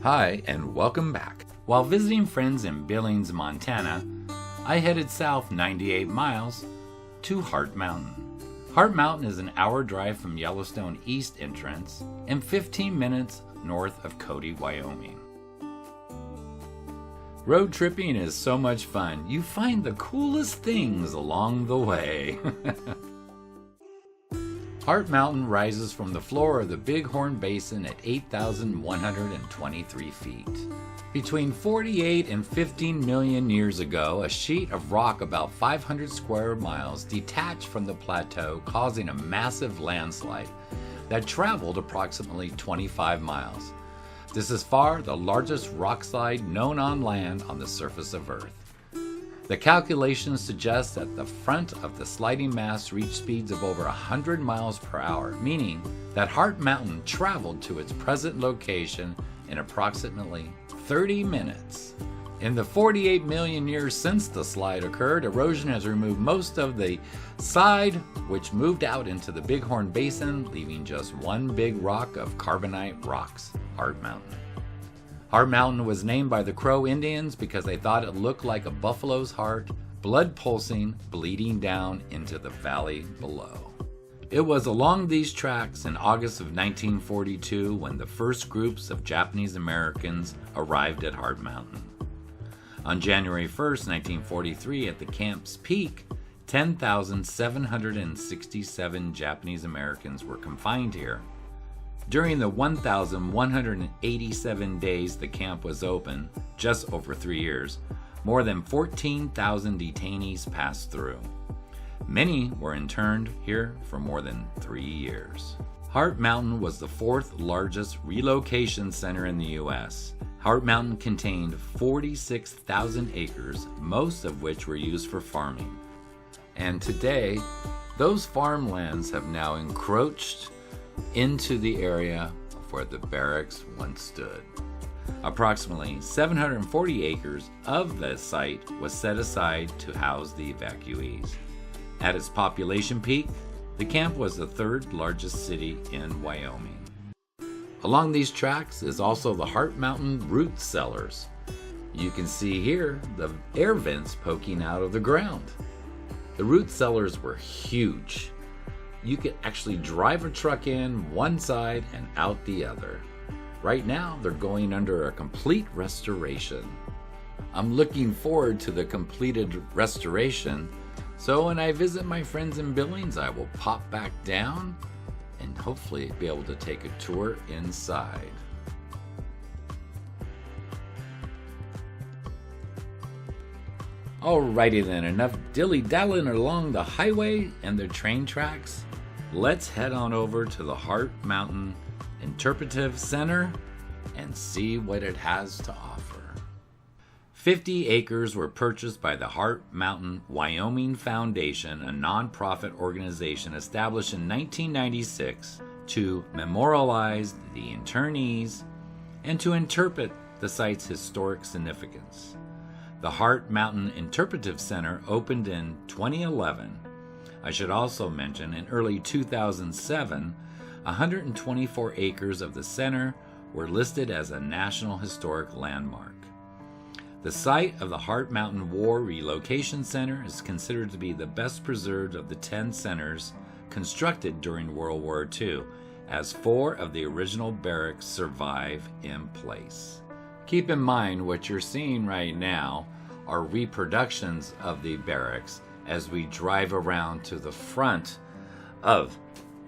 Hi, and welcome back. While visiting friends in Billings, Montana, I headed south 98 miles to Heart Mountain. Heart Mountain is an hour drive from Yellowstone East entrance and 15 minutes north of Cody, Wyoming. Road tripping is so much fun. You find the coolest things along the way. Heart Mountain rises from the floor of the Bighorn Basin at 8,123 feet. Between 48 and 15 million years ago, a sheet of rock about 500 square miles detached from the plateau, causing a massive landslide that traveled approximately 25 miles. This is far the largest rock slide known on land on the surface of Earth. The calculations suggest that the front of the sliding mass reached speeds of over 100 miles per hour, meaning that Heart Mountain traveled to its present location in approximately 30 minutes. In the 48 million years since the slide occurred, erosion has removed most of the side, which moved out into the Bighorn Basin, leaving just one big rock of carbonite rocks, Heart Mountain. Heart Mountain was named by the Crow Indians because they thought it looked like a buffalo's heart, blood pulsing, bleeding down into the valley below. It was along these tracks in August of 1942 when the first groups of Japanese Americans arrived at Heart Mountain. On January 1st, 1943, at the camp's peak, 10,767 Japanese Americans were confined here. During the 1,187 days the camp was open, just over 3 years, more than 14,000 detainees passed through. Many were interned here for more than 3 years. Heart Mountain was the fourth largest relocation center in the U.S. Heart Mountain contained 46,000 acres, most of which were used for farming. And today, those farmlands have now encroached into the area where the barracks once stood. Approximately 740 acres of the site was set aside to house the evacuees. At its population peak, the camp was the third largest city in Wyoming. Along these tracks is also the Heart Mountain root cellars. You can see here the air vents poking out of the ground. The root cellars were huge. You could actually drive a truck in one side and out the other. Right now, they're going under a complete restoration. I'm looking forward to the completed restoration, so when I visit my friends in Billings, I will pop back down and hopefully be able to take a tour inside. Alrighty then, enough dilly-dallying along the highway and the train tracks. Let's head on over to the Heart Mountain Interpretive Center and see what it has to offer. 50 acres were purchased by the Heart Mountain Wyoming Foundation, a nonprofit organization established in 1996 to memorialize the internees and to interpret the site's historic significance. The Heart Mountain Interpretive Center opened in 2011. I should also mention, in early 2007, 124 acres of the center were listed as a National Historic Landmark. The site of the Heart Mountain War Relocation Center is considered to be the best preserved of the 10 centers constructed during World War II, as 4 of the original barracks survive in place. Keep in mind what you're seeing right now are reproductions of the barracks as we drive around to the front of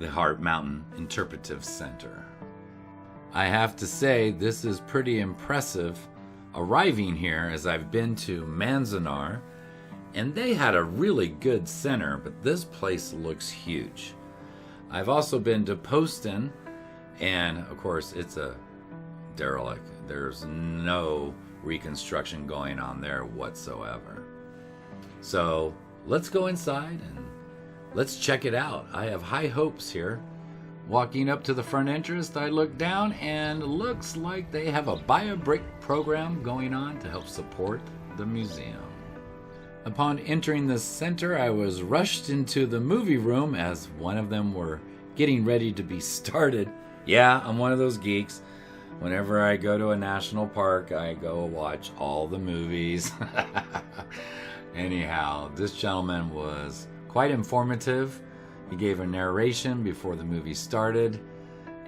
the Heart Mountain Interpretive Center. I have to say, this is pretty impressive arriving here, as I've been to Manzanar, and they had a really good center, but this place looks huge. I've also been to Poston, and of course it's a derelict. There's no reconstruction going on there whatsoever. So let's go inside and let's check it out. I have high hopes here. Walking up to the front entrance, I look down and looks like they have a buy a brick program going on to help support the museum. Upon entering the center, I was rushed into the movie room as one of them were getting ready to be started. Yeah, I'm one of those geeks. Whenever I go to a national park, I go watch all the movies. Anyhow, this gentleman was quite informative. He gave a narration before the movie started,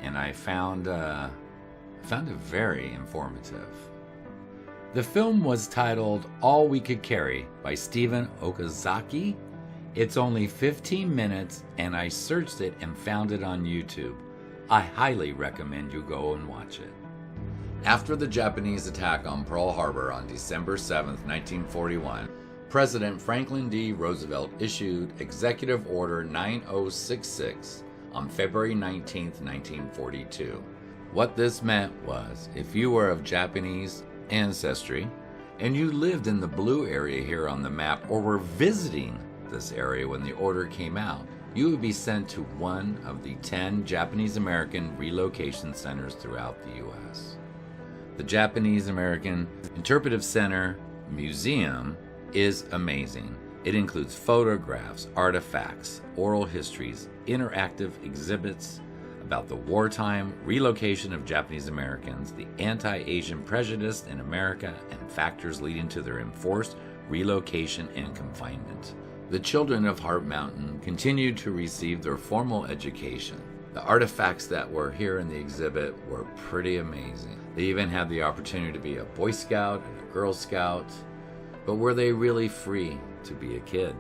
and I found it very informative. The film was titled All We Could Carry by Stephen Okazaki. It's only 15 minutes, and I searched it and found it on YouTube. I highly recommend you go and watch it. After the Japanese attack on Pearl Harbor on December 7, 1941, President Franklin D. Roosevelt issued Executive Order 9066 on February 19, 1942. What this meant was, if you were of Japanese ancestry and you lived in the blue area here on the map or were visiting this area when the order came out, you would be sent to one of the 10 Japanese American relocation centers throughout the U.S. The Japanese American Interpretive Center Museum is amazing. It includes photographs, artifacts, oral histories, interactive exhibits about the wartime relocation of Japanese Americans, the anti-Asian prejudice in America, and factors leading to their enforced relocation and confinement. The children of Heart Mountain continued to receive their formal education. The artifacts that were here in the exhibit were pretty amazing. They even had the opportunity to be a Boy Scout and a Girl Scout, but were they really free to be a kid?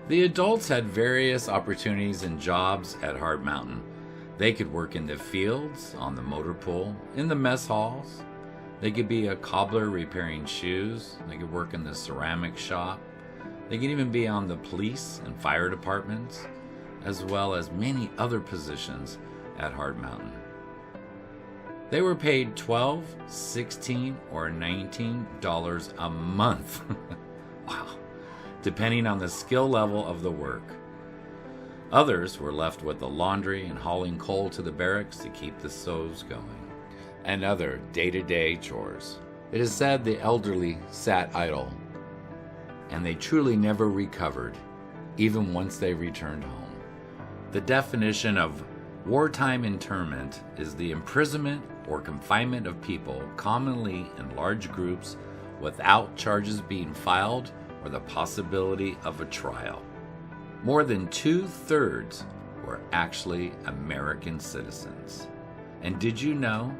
The adults had various opportunities and jobs at Heart Mountain. They could work in the fields, on the motor pool, in the mess halls. They could be a cobbler repairing shoes. They could work in the ceramic shop. They could even be on the police and fire departments, as well as many other positions at Heart Mountain. They were paid $12, $16, or $19 a month. Wow. Depending on the skill level of the work. Others were left with the laundry and hauling coal to the barracks to keep the stoves going, and other day-to-day chores. It is said the elderly sat idle, and they truly never recovered, even once they returned home. The definition of wartime internment is the imprisonment or confinement of people, commonly in large groups, without charges being filed or the possibility of a trial. More than 2/3 were actually American citizens. And did you know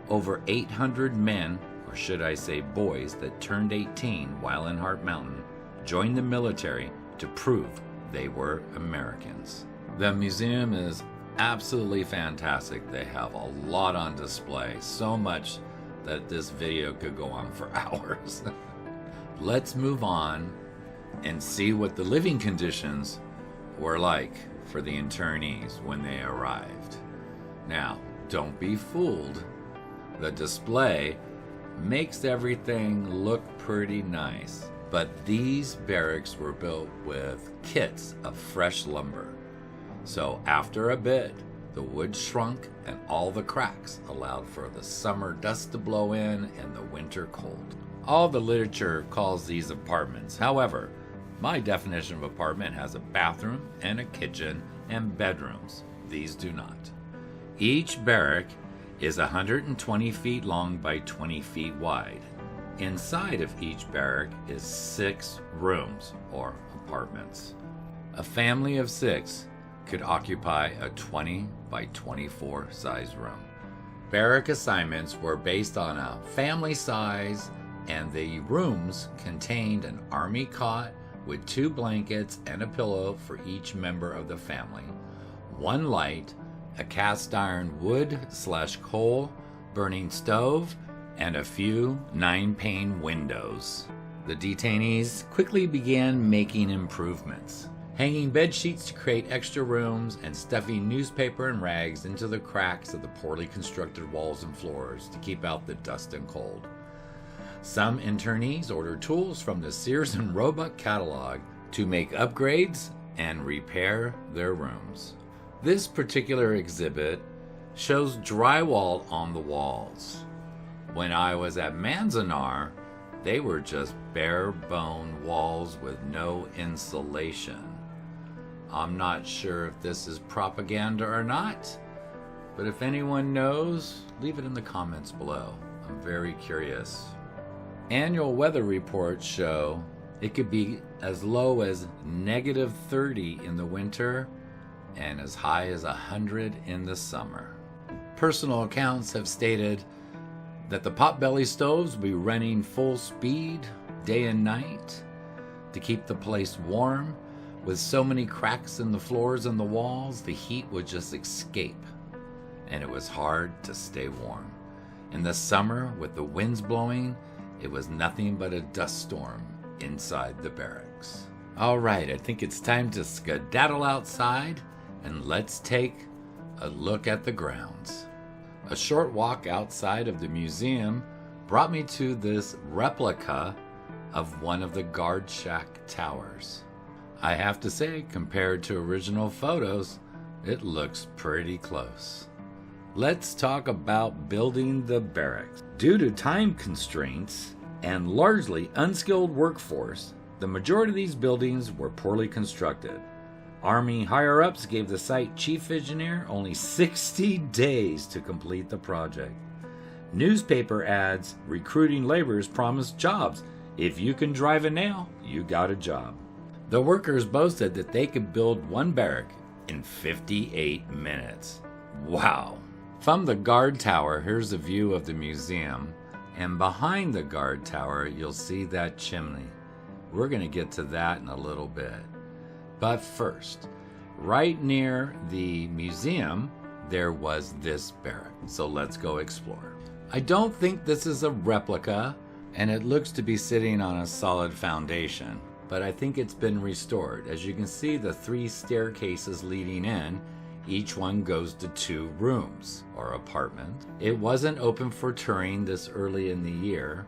over 800 men, or should I say boys, that turned 18 while in Heart Mountain joined the military to prove they were Americans? The museum is absolutely fantastic. They have a lot on display, so much that this video could go on for hours. Let's move on and see what the living conditions were like for the internees when they arrived. Now, don't be fooled. The display makes everything look pretty nice, but these barracks were built with kits of fresh lumber. So after a bit, the wood shrunk and all the cracks allowed for the summer dust to blow in and the winter cold. All the literature calls these apartments. However, my definition of apartment has a bathroom and a kitchen and bedrooms. These do not. Each barrack is 120 feet long by 20 feet wide. Inside of each barrack is 6 rooms or apartments. A family of 6 could occupy a 20 by 24 size room. Barrack assignments were based on a family size, and the rooms contained an army cot with 2 blankets and a pillow for each member of the family, 1 light, a cast iron wood/coal burning stove, and a few 9-pane windows. The detainees quickly began making improvements, hanging bed sheets to create extra rooms and stuffing newspaper and rags into the cracks of the poorly constructed walls and floors to keep out the dust and cold. Some internees ordered tools from the Sears and Roebuck catalog to make upgrades and repair their rooms. This particular exhibit shows drywall on the walls. When I was at Manzanar, they were just bare bone walls with no insulation. I'm not sure if this is propaganda or not, But if anyone knows, leave it in the comments below. I'm very curious. Annual weather reports show it could be as low as -30 in the winter and as high as 100 in the summer. Personal accounts have stated that the potbelly stoves will be running full speed day and night to keep the place warm. With so many cracks in the floors and the walls, the heat would just escape, and it was hard to stay warm. In the summer, with the winds blowing, it was nothing but a dust storm inside the barracks. All right, I think it's time to skedaddle outside, and let's take a look at the grounds. A short walk outside of the museum brought me to this replica of one of the guard shack towers. I have to say, compared to original photos, it looks pretty close. Let's talk about building the barracks. Due to time constraints and largely unskilled workforce, the majority of these buildings were poorly constructed. Army higher-ups gave the site chief engineer only 60 days to complete the project. Newspaper ads recruiting laborers promised jobs. If you can drive a nail, you got a job. The workers boasted that they could build one barrack in 58 minutes. Wow. From the guard tower, here's a view of the museum, and behind the guard tower, you'll see that chimney. We're going to get to that in a little bit. But first, right near the museum, there was this barrack. So let's go explore. I don't think this is a replica, and it looks to be sitting on a solid foundation, but I think it's been restored. As you can see, the 3 staircases leading in, each one goes to 2 rooms or apartments. It wasn't open for touring this early in the year,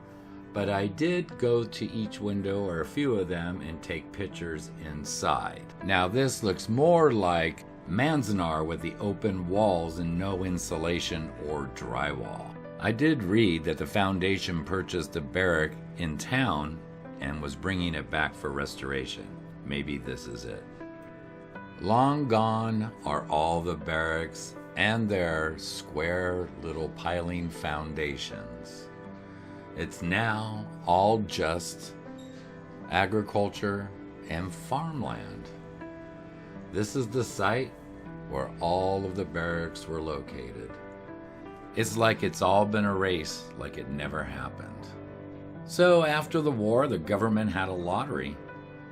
but I did go to each window or a few of them and take pictures inside. Now this looks more like Manzanar with the open walls and no insulation or drywall. I did read that the foundation purchased a barrack in town and was bringing it back for restoration. Maybe this is it. Long gone are all the barracks and their square little piling foundations. It's now all just agriculture and farmland. This is the site where all of the barracks were located. It's like it's all been erased, like it never happened. So after the war, the government had a lottery,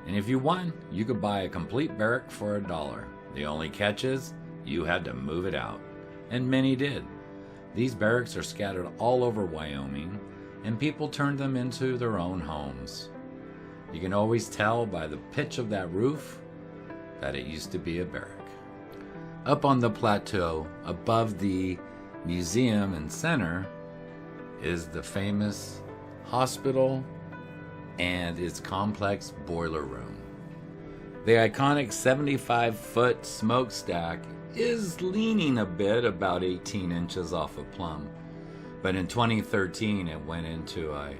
and if you won, you could buy a complete barrack for $1. The only catch is, you had to move it out, and many did. These barracks are scattered all over Wyoming, and people turned them into their own homes. You can always tell by the pitch of that roof that it used to be a barrack. Up on the plateau above the museum and center is the famous hospital and its complex boiler room. The iconic 75-foot smokestack is leaning a bit, about 18 inches off a plumb. But in 2013, it went into a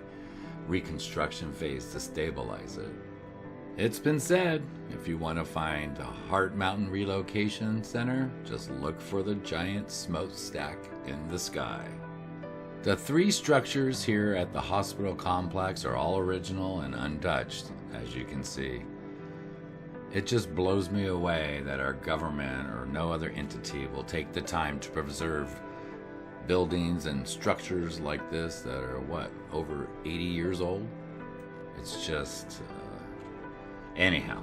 reconstruction phase to stabilize it. It's been said, if you want to find the Heart Mountain Relocation Center, just look for the giant smokestack in the sky. The 3 structures here at the hospital complex are all original and untouched, as you can see. It just blows me away that our government or no other entity will take the time to preserve buildings and structures like this that are, over 80 years old? It's just... Anyhow,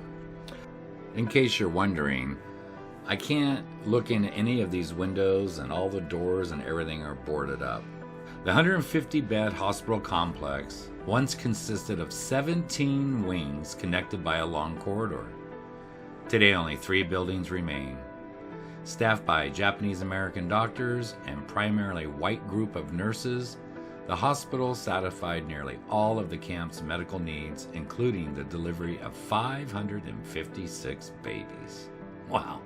in case you're wondering, I can't look in any of these windows, and all the doors and everything are boarded up. The 150-bed hospital complex once consisted of 17 wings connected by a long corridor. Today, only 3 buildings remain. Staffed by Japanese-American doctors and primarily white group of nurses, the hospital satisfied nearly all of the camp's medical needs, including the delivery of 556 babies. Wow.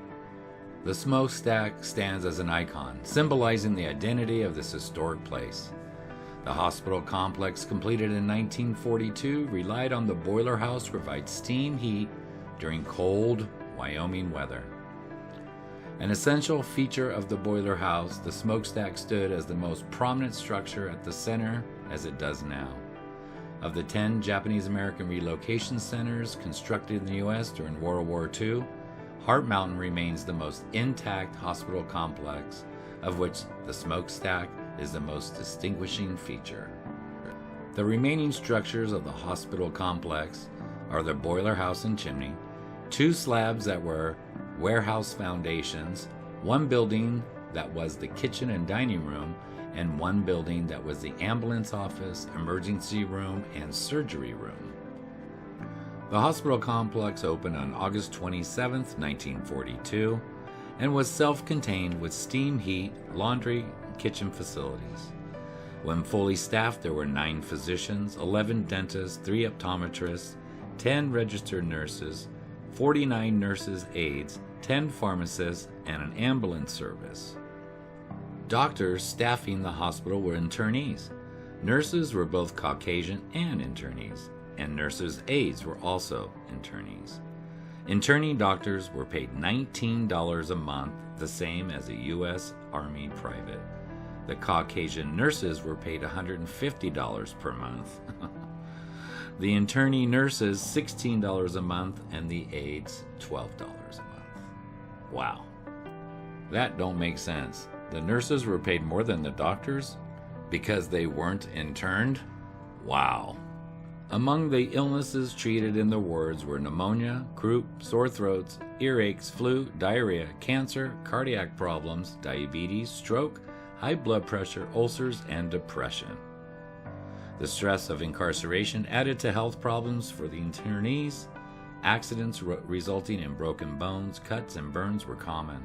The smokestack stands as an icon, symbolizing the identity of this historic place. The hospital complex, completed in 1942, relied on the boiler house to provide steam heat during cold Wyoming weather. An essential feature of the boiler house, the smokestack stood as the most prominent structure at the center as it does now. Of the 10 Japanese-American relocation centers constructed in the U.S. during World War II, Heart Mountain remains the most intact hospital complex, of which the smokestack is the most distinguishing feature. The remaining structures of the hospital complex are the boiler house and chimney, 2 slabs that were warehouse foundations, 1 building that was the kitchen and dining room, and 1 building that was the ambulance office, emergency room, and surgery room. The hospital complex opened on August 27, 1942, and was self-contained with steam heat, laundry, and kitchen facilities. When fully staffed, there were 9 physicians, 11 dentists, 3 optometrists, 10 registered nurses, 49 nurses' aides, 10 pharmacists, and an ambulance service. Doctors staffing the hospital were internees. Nurses were both Caucasian and internees, and nurses' aides were also internees. Internee doctors were paid $19 a month, the same as a U.S. Army private. The Caucasian nurses were paid $150 per month. The internee nurses $16 a month, and the aides $12 a month. Wow. That don't make sense. The nurses were paid more than the doctors because they weren't interned? Wow. Among the illnesses treated in the wards were pneumonia, croup, sore throats, earaches, flu, diarrhea, cancer, cardiac problems, diabetes, stroke, high blood pressure, ulcers, and depression. The stress of incarceration added to health problems for the internees. Accidents resulting in broken bones, cuts, and burns were common.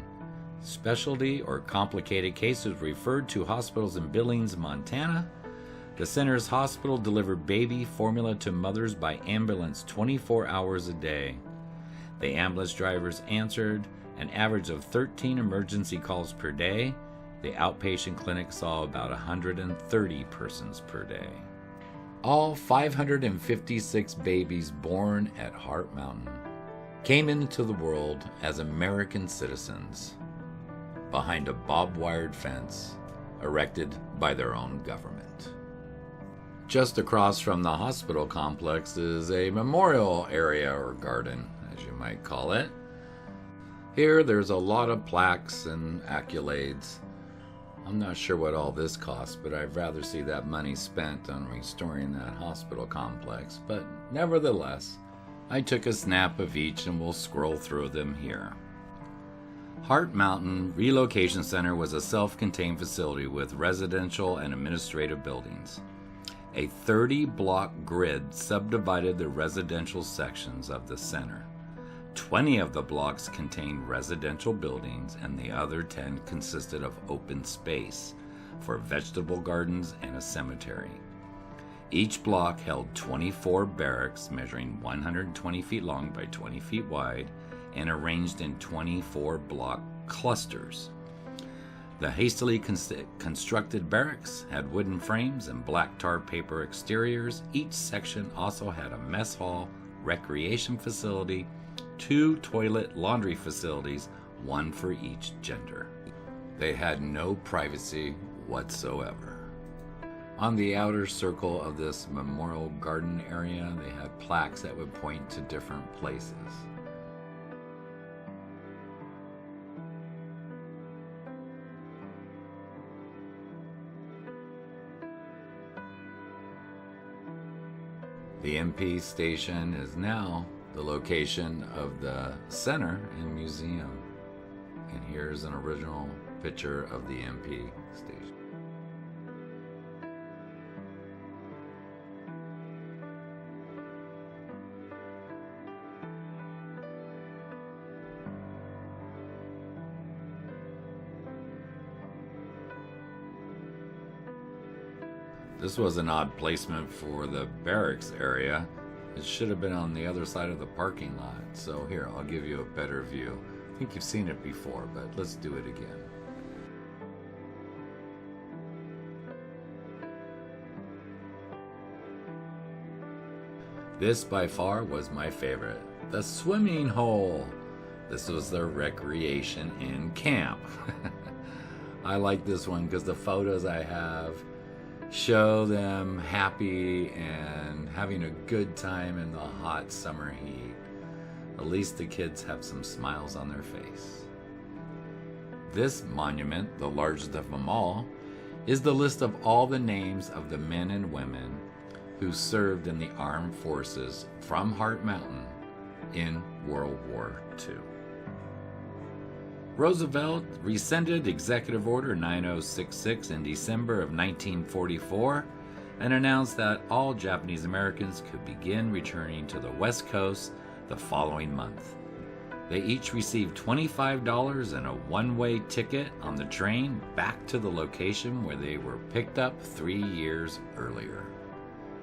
Specialty or complicated cases referred to hospitals in Billings, Montana. The center's hospital delivered baby formula to mothers by ambulance 24 hours a day. The ambulance drivers answered an average of 13 emergency calls per day. The outpatient clinic saw about 130 persons per day. All 556 babies born at Heart Mountain came into the world as American citizens behind a barbed-wired fence erected by their own government. Just across from the hospital complex is a memorial area or garden, as you might call it. Here there's a lot of plaques and accolades. I'm not sure what all this costs, but I'd rather see that money spent on restoring that hospital complex. But nevertheless, I took a snap of each and we'll scroll through them here. Heart Mountain Relocation Center was a self-contained facility with residential and administrative buildings. A 30-block grid subdivided the residential sections of the center. 20 of the blocks contained residential buildings, and the other 10 consisted of open space for vegetable gardens and a cemetery. Each block held 24 barracks measuring 120 feet long by 20 feet wide and arranged in 24 block clusters. The hastily constructed barracks had wooden frames and black tar paper exteriors. Each section also had a mess hall, recreation facility, 2 toilet laundry facilities, 1 for each gender. They had no privacy whatsoever. On the outer circle of this memorial garden area, they had plaques that would point to different places. The MP station is now the location of the center and museum. And here's an original picture of the MP station. This was an odd placement for the barracks area. It should have been on the other side of the parking lot. So here, I'll give you a better view. I think you've seen it before, but let's do it again. This by far was my favorite. The swimming hole. This was their recreation in camp. I like this one because the photos I have show them happy and having a good time in the hot summer heat. At least the kids have some smiles on their face. This monument, the largest of them all, is the list of all the names of the men and women who served in the armed forces from Heart Mountain in World War II. Roosevelt rescinded Executive Order 9066 in December of 1944 and announced that all Japanese Americans could begin returning to the West Coast the following month. They each received $25 and a one-way ticket on the train back to the location where they were picked up 3 years earlier.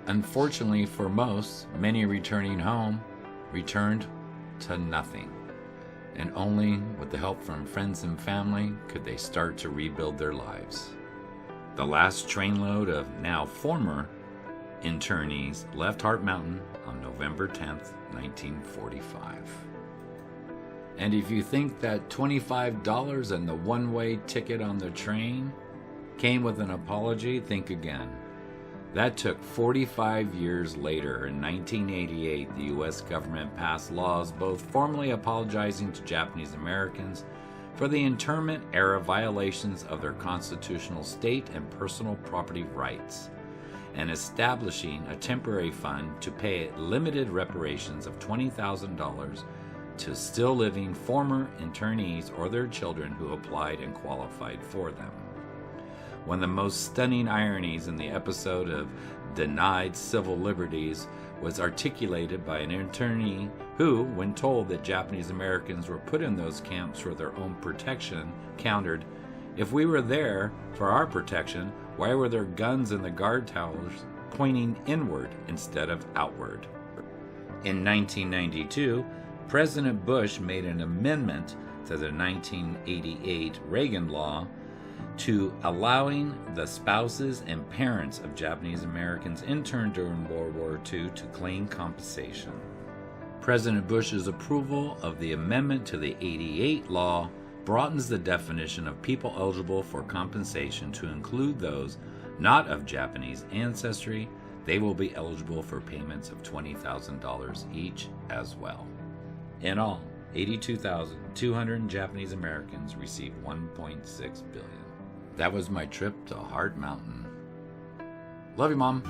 Unfortunately for most, many returning home returned to nothing, and only with the help from friends and family could they start to rebuild their lives. The last trainload of now former internees left Heart Mountain on November 10th, 1945. And if you think that $25 and the one-way ticket on the train came with an apology, think again. That took 45 years later. In 1988, the U.S. government passed laws both formally apologizing to Japanese Americans for the internment era violations of their constitutional state and personal property rights, and establishing a temporary fund to pay limited reparations of $20,000 to still living former internees or their children who applied and qualified for them. One of the most stunning ironies in the episode of Denied Civil Liberties was articulated by an internee who, when told that Japanese Americans were put in those camps for their own protection, countered, "If we were there for our protection, why were there guns in the guard towers pointing inward instead of outward?" In 1992, President Bush made an amendment to the 1988 Reagan law to allowing the spouses and parents of Japanese Americans interned during World War II to claim compensation. President Bush's approval of the amendment to the 88 law broadens the definition of people eligible for compensation to include those not of Japanese ancestry. They will be eligible for payments of $20,000 each as well. In all, 82,200 Japanese Americans received $1.6 billion. That was my trip to Heart Mountain. Love you, Mom.